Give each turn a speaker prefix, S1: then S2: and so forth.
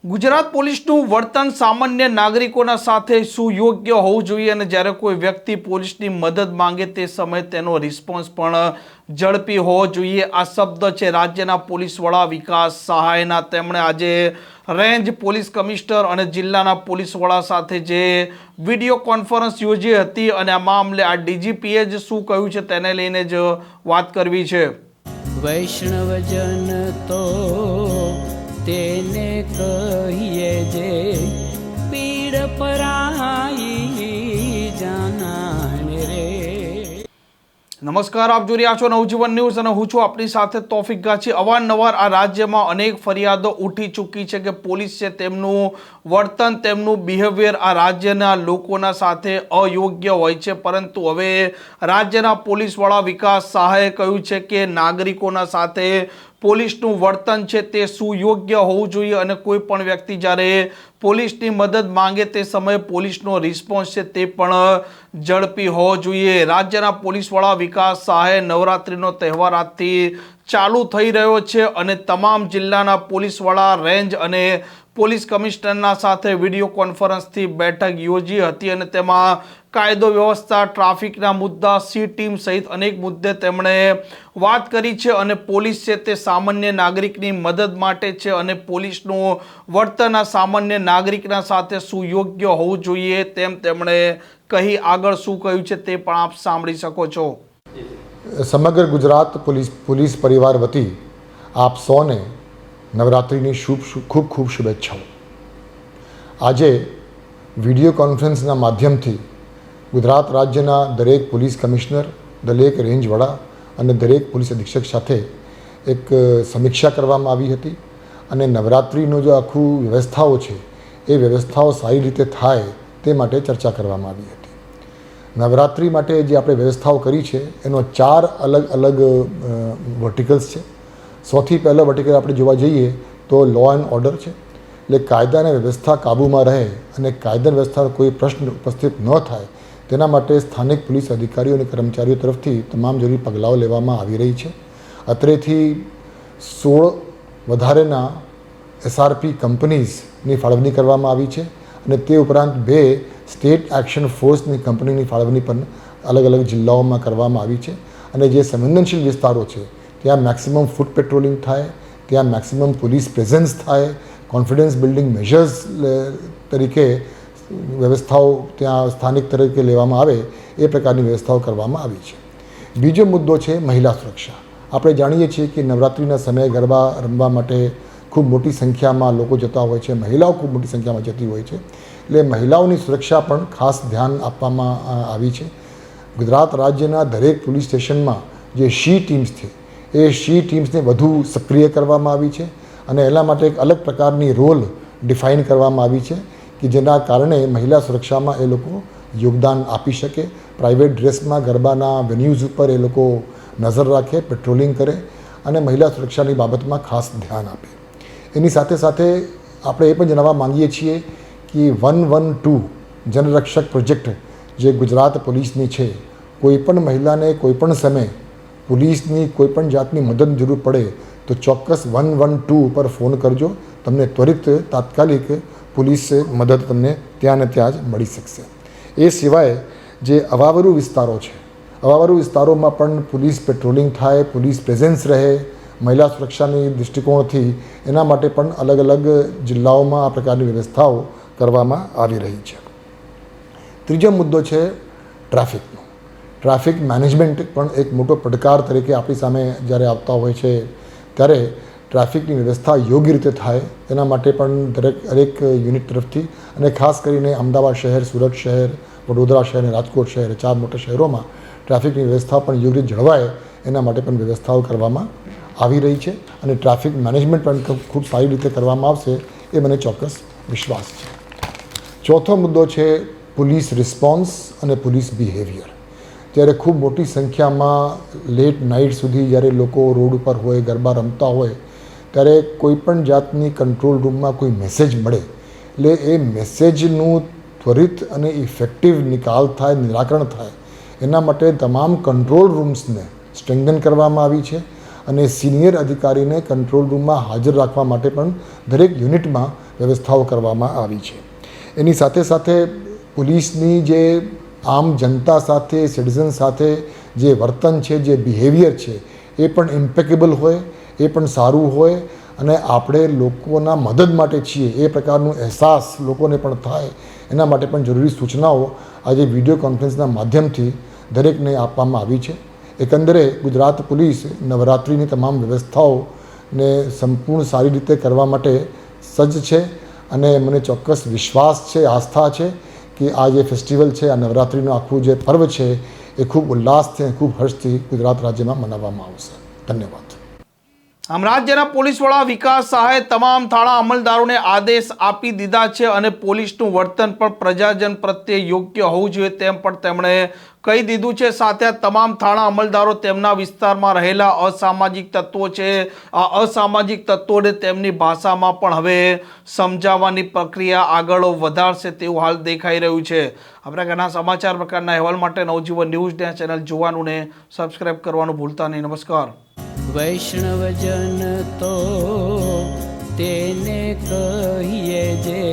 S1: ગુજરાત પોલીસનું વર્તન સામાન્ય નાગરિકોના સાથે સુયોગ્ય હોવું જોઈએ અને જ્યારે કોઈ વ્યક્તિ પોલીસની મદદ માંગે તે સમયે તેનો રિસ્પોન્સ પણ ઝડપી હોવો જોઈએ। આ શબ્દ છે રાજ્યના પોલીસ વડા વિકાસ સહાયના। તેમણે આજે રેન્જ પોલીસ કમિશનર અને જિલ્લાના પોલીસ વડા સાથે જે વિડીયો કોન્ફરન્સ યોજી હતી અને આ મામલે આ ડીજીપીએ જ શું કહ્યું છે તેને લઈને જ વાત કરવી છે।
S2: વૈષ્ણવજન તો તેને કહીએ જે પીડ પરાઈ જાનાને રે।
S1: નમસ્કાર, આપ જોઈ રહ્યા છો નવજીવન ન્યૂઝ અને હું છું આપની સાથે તોફિક ગાછી। અવારનવાર આ રાજ્યમાં અનેક ફરિયાદો ઉઠી ચૂકી છે કે પોલીસ છે તેમનું વર્તન, તેમનું બિહેવિયર આ રાજ્યના લોકોના સાથે અયોગ્ય હોય છે, પરંતુ હવે રાજ્યના પોલીસ વડા વિકાસ સહાયે કહ્યું છે કે નાગરિકોના સાથે પોલીસનું વર્તન છે તે સુયોગ્ય હોવું જોઈએ અને કોઈ પણ વ્યક્તિ જ્યારે પોલીસની મદદ માંગે તે સમયે પોલીસનો રિસ્પોન્સ છે તે પણ ઝડપી હોવો જોઈએ। રાજ્યના પોલીસ વડા વિકાસ સહાયે નવરાત્રિનો તહેવાર આજથી ચાલુ થઈ રહ્યો છે અને તમામ જિલ્લાના પોલીસ વડા, રેન્જ અને પોલીસ કમિશનરના સાથે વિડીયો કોન્ફરન્સથી બેઠક યોજી હતી અને તેમાં કાયદો વ્યવસ્થા, ટ્રાફિકના મુદ્દા, સી ટીમ સહિત અનેક મુદ્દે તેમણે વાત કરી છે અને પોલીસ છે તે સામાન્ય નાગરિકની મદદ માટે છે અને પોલીસનું વર્તન આ સામાન્ય નાગરિકના સાથે સુયોગ્ય હોવું જોઈએ તેમ તેમણે કહી આગળ શું કહ્યું છે તે પણ આપ સાંભળી શકો છો।
S3: સમગ્ર ગુજરાત પોલીસ પરિવાર વતી આપ સૌને નવરાત્રિની ખૂબ ખૂબ શુભેચ્છાઓ। આજે વિડીયો કોન્ફરન્સના માધ્યમથી ગુજરાત રાજ્યના દરેક પોલીસ કમિશનર, દરેક રેન્જ વડા અને દરેક પોલીસ અધિક્ષક સાથે એક સમીક્ષા કરવામાં આવી હતી અને નવરાત્રિનો જો આખું વ્યવસ્થાઓ છે એ વ્યવસ્થાઓ સારી રીતે થાય તે માટે ચર્ચા કરવામાં આવી હતી। નવરાત્રિ માટે જે આપણે વ્યવસ્થાઓ કરી છે એનો 4 અલગ અલગ વર્ટિકલ્સ છે। સૌથી પહેલો વર્ટિકલ આપણે જોવા જઈએ તો લો એન્ડ ઓર્ડર છે, એટલે કાયદા અને વ્યવસ્થા કાબૂમાં રહે અને કાયદા વ્યવસ્થા કોઈ પ્રશ્ન ઉપસ્થિત ન થાય તેના માટે સ્થાનિક પોલીસ અધિકારીઓ અને કર્મચારીઓ તરફથી તમામ જરૂરી પગલાઓ લેવામાં આવી રહી છે। અત્રેથી 16 વધારેના SRP કંપનીઝની ફાળવણી કરવામાં આવી છે અને તે ઉપરાંત 2 સ્ટેટ એક્શન ફોર્સની કંપનીની ફાળવણી પણ અલગ અલગ જિલ્લાઓમાં કરવામાં આવી છે અને જે સંવેદનશીલ વિસ્તારો છે ત્યાં મેક્સિમમ ફૂટ પેટ્રોલિંગ થાય, ત્યાં મેક્સિમમ પોલીસ પ્રેઝન્સ થાય, કોન્ફિડન્સ બિલ્ડિંગ મેજર્સ તરીકે વ્યવસ્થાઓ ત્યાં સ્થાનિક તરીકે લેવામાં આવે એ પ્રકારની વ્યવસ્થાઓ કરવામાં આવી છે। બીજો મુદ્દો છે મહિલા સુરક્ષા। આપણે જાણીએ છીએ કે નવરાત્રિના સમયે ગરબા રમવા માટે ખૂબ મોટી સંખ્યામાં લોકો જતા હોય છે, મહિલાઓ ખૂબ મોટી સંખ્યામાં જતી હોય છે, એટલે મહિલાઓની સુરક્ષા પણ ખાસ ધ્યાન આપવામાં આવી છે। ગુજરાત રાજ્યના દરેક પોલીસ સ્ટેશનમાં જે શી ટીમ્સ છે એ શી ટીમ્સને વધુ સક્રિય કરવામાં આવી છે અને એના માટે એક અલગ પ્રકારની રોલ ડિફાઇન કરવામાં આવી છે કે જેના કારણે મહિલા સુરક્ષામાં એ લોકો યોગદાન આપી શકે, પ્રાઇવેટ ડ્રેસમાં ગરબાના વેન્યુઝ ઉપર એ લોકો નજર રાખે, પેટ્રોલિંગ કરે અને મહિલા સુરક્ષાની બાબતમાં ખાસ ધ્યાન આપે। એની સાથે સાથે આપણે એ પણ જણાવવા માંગીએ છીએ કે 112 જનરક્ષક પ્રોજેક્ટ જે ગુજરાત પોલીસની છે, કોઈપણ મહિલાને કોઈપણ સમયે પોલીસની કોઈપણ જાતની મદદની જરૂર પડે તો ચોક્કસ 112 ઉપર ફોન કરજો, તમને ત્વરિત તાત્કાલિક પોલીસ મદદ તમને ત્યાં ને ત્યાં જ મળી શકશે। એ સિવાય જે અવાવરૂ વિસ્તારો છે, અવાવરૂ વિસ્તારોમાં પણ પોલીસ પેટ્રોલિંગ થાય, પોલીસ પ્રેઝન્સ રહે મહિલા સુરક્ષાની દૃષ્ટિકોણથી, એના માટે પણ અલગ અલગ જિલ્લાઓમાં આ પ્રકારની વ્યવસ્થાઓ કરવામાં આવી રહી છે। ત્રીજો મુદ્દો છે ટ્રાફિકનો। ટ્રાફિક મેનેજમેન્ટ પણ એક મોટો પડકાર તરીકે આપણી સામે જ્યારે આવતા હોય છે ત્યારે ટ્રાફિકની વ્યવસ્થા યોગ્ય રીતે થાય તેના માટે પણ દરેક યુનિટ તરફથી અને ખાસ કરીને અમદાવાદ શહેર, સુરત શહેર, વડોદરા શહેર અને રાજકોટ શહેર 4 મોટા શહેરોમાં ટ્રાફિકની વ્યવસ્થા પણ યોગ્ય રીતે જળવાય એના માટે પણ વ્યવસ્થાઓ કરવામાં આવી રહી છે અને ટ્રાફિક મેનેજમેન્ટ પણ ખૂબ સારી રીતે કરવામાં આવશે એ મને ચોક્કસ વિશ્વાસ છે। ચોથો મુદ્દો છે પોલીસ રિસ્પોન્સ અને પોલીસ બિહેવિયર। જ્યારે ખૂબ મોટી સંખ્યામાં લેટ નાઇટ સુધી જ્યારે લોકો રોડ ઉપર હોય, ગરબા રમતા હોય ત્યારે કોઈપણ જાતની કંટ્રોલ રૂમમાં કોઈ મેસેજ મળે એટલે એ મેસેજનું ત્વરિત અને ઇફેક્ટિવ નિકાલ થાય, નિરાકરણ થાય એના માટે તમામ કંટ્રોલ રૂમ્સને સ્ટ્રેન્થન કરવામાં આવી છે અને સિનિયર અધિકારીને કંટ્રોલ રૂમમાં હાજર રાખવા માટે પણ દરેક યુનિટમાં વ્યવસ્થાઓ કરવામાં આવી છે. એની સાથે સાથે પોલીસની જે આમ જનતા સાથે, સિટીઝન સાથે જે વર્તન છે, જે બિહેવિયર છે, એ પણ ઇમ્પેકેબલ હોય, એ પણ સારું હોય અને આપણે લોકોના મદદ માટે છીએ એ પ્રકારનો અહેસાસ લોકોને પણ થાય એના માટે પણ જરૂરી સૂચનાઓ આજે વિડીયો કોન્ફરન્સના માધ્યમથી દરેકને આપવામાં આવી છે. એકંદરે ગુજરાત પોલીસ નવરાત્રિની તમામ વ્યવસ્થાઓને સંપૂર્ણ સારી રીતે કરવા માટે સજ્જ છે અને મને ચોક્કસ વિશ્વાસ છે, આસ્થા છે કે આ જે ફેસ્ટિવલ છે, આ નવરાત્રિનું આખું જે પર્વ છે એ ખૂબ ઉલ્લાસથી, ખૂબ હર્ષથી ગુજરાત રાજ્યમાં મનાવવામાં આવશે. ધન્યવાદ.
S1: આમ રાજ્યના પોલીસ વડા વિકાસ સહાયે તમામ થાણા અમલદારોને આદેશ આપી દીધા છે અને પોલીસનું વર્તન પણ પ્રજાજન પ્રત્યે યોગ્ય હોવું જોઈએ તેમ પણ તેમણે કહી દીધું છે. સાથે તમામ થાણા અમલદારો તેમના વિસ્તારમાં રહેલા અસામાજિક તત્વો છે, આ અસામાજિક તત્વોને તેમની ભાષામાં પણ હવે સમજાવવાની પ્રક્રિયા આગળ વધારશે તેવું હાલ દેખાઈ રહ્યું છે. આ પ્રકારના સમાચાર પ્રકારના અહેવાલ માટે નવજીવન ન્યૂઝ ચેનલ જોવાનું ને સબસ્ક્રાઇબ કરવાનું ભૂલતા નહીં. નમસ્કાર.
S2: વૈષ્ણવજન તો તેને કહીએ જે